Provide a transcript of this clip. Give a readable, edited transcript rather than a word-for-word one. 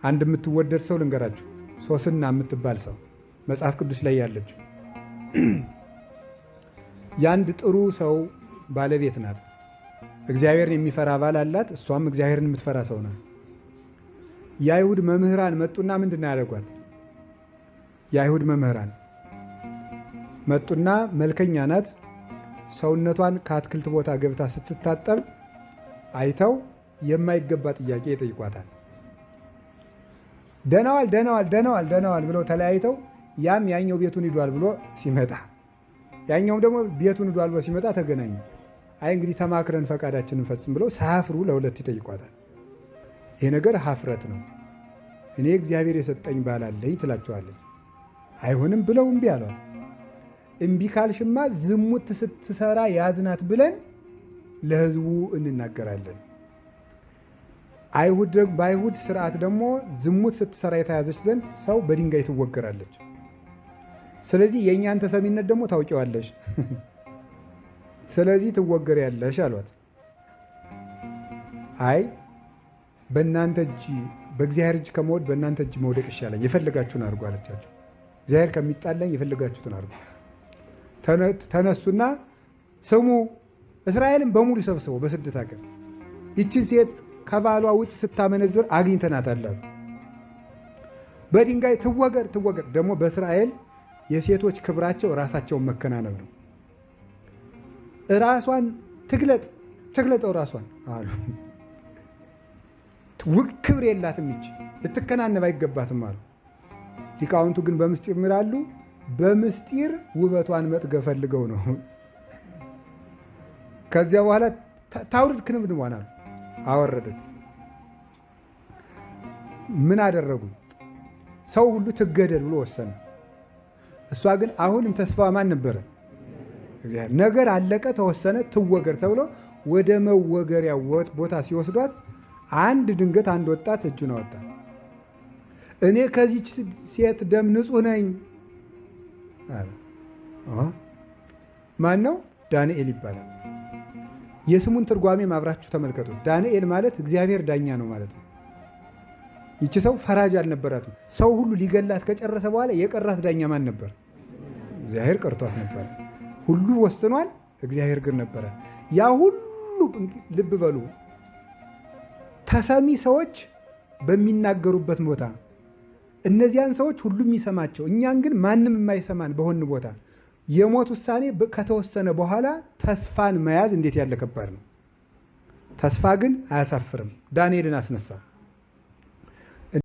አንድ የምትወደድ ሰው ልንገራችሁ፣ ሶስና የምትባል ሰው መጽሐፍ ቅዱስ ላይ ያለች የአንድ ጥሩ ሰው ባለቤት ናት። እግዚአብሔርን የሚፈራ ባል አላት። እሷም እግዚአብሔርን የምትፈራ ሰው ናት። የአይሁድ መምህራን መጡና ምንድን ነው ያደረጓት? የአይሁድ መምህራን መጡና መልከኛ ናት፣ ሰውነቷን ከአትክልት ቦታ ገብታ ስትታጠብ አይተው የማይገባ ጥያቄ ይጠይቋታል። ደናዋል ደናዋል ደናዋል ደናዋል ብለው ተለያይተው ያም ያኛው ቤቱን ሂዷል ብሎ ሲመጣ ያኛውም ደግሞ ቤቱን ሂዷል ብሎ ሲመጣ ተገናኙ። አይ እንግዲህ ተማክረን ፈቃዳችንን ፈጽም ብለው ሳያፍሩ ለሁለት ይጠይቋታል። ይሄ ነገር ሀፍረት ነው፣ እኔ እግዚአብሔር የሰጠኝ ባል አለኝ ትላቸዋለች። አይሆንም ብለው እምቢ አሏል። እምቢ ካልሽማ ዝሙት ስትሰራ ያዝናት ብለን ለሕዝቡ እንናገራለን። በአይሁድ ስርዓት ደግሞ ዝሙት ስትሰራ የተያዘች ዘንድ ሰው በድንጋይ ትወገራለች። ስለዚህ የእኛን ተሰሚነት ደግሞ ታውቂዋለሽ፣ ስለዚህ ትወገሪያለሽ አሏት። አይ በእናንተ እጅ በእግዚአብሔር እጅ ከመውደቅ በእናንተ እጅ መውደቅ ይሻላል፣ የፈለጋችሁን አድርጉ አለቻቸው። እግዚአብሔር ከሚጣላኝ የፈለጋችሁትን አድርጉ። ተነሱና ስሙ፣ እስራኤልን በሙሉ ሰብስበው በስደት ሀገር ይችን ሴት ከባሏ ውጭ ስታመነዝር አግኝተናታል አሉ። በድንጋይ ትወገር ትወገር። ደግሞ በእስራኤል የሴቶች ክብራቸው ራሳቸውን መከናነብ ነው። ራሷን ትግለጠው ራሷን አሉ። ክብር የላትም ይች ልትከናነብ አይገባትም አሉ። ሊቃውንቱ ግን በምስጢር ይላሉ፣ በምስጢር ውበቷን መጥገብ ፈልገው ነው። ከዚያ በኋላ ታውርድ ክንብንቧን አሉ። አወረደች። ምን አደረጉ? ሰው ሁሉ ትገደል ብሎ ወሰነ። እሷ ግን አሁንም ተስፋ ማን ነበረ? እግዚአብሔር። ነገር አለቀ፣ ተወሰነ፣ ትወገር ተብሎ ወደ መወገሪያ ቦታ ሲወስዷት ድንገት አንድ ወጣት እጁን አወጣ። እኔ ከዚች ሴት ደም ንጹሕ ነኝ አለ። ማን ነው? ዳንኤል ይባላል። የስሙን ትርጓሜ ማብራችሁ ተመልከቱ። ዳንኤል ማለት እግዚአብሔር ዳኛ ነው ማለት ነው። ይቺ ሰው ፈራጅ አልነበራትም። ሰው ሁሉ ሊገላት ከጨረሰ በኋላ የቀራት ዳኛ ማን ነበር? እግዚአብሔር ቀርቷት ነበር። ሁሉ ወስኗል፣ እግዚአብሔር ግን ነበረ። ያ ሁሉ ልብ በሉ፣ ተሰሚ ሰዎች በሚናገሩበት ቦታ እነዚያን ሰዎች ሁሉም የሚሰማቸው፣ እኛን ግን ማንም የማይሰማን በሆን ቦታ የሞት ውሳኔ ከተወሰነ በኋላ ተስፋን መያዝ እንዴት ያለ ከባድ ነው። ተስፋ ግን አያሳፍርም። ዳንኤልን አስነሳ።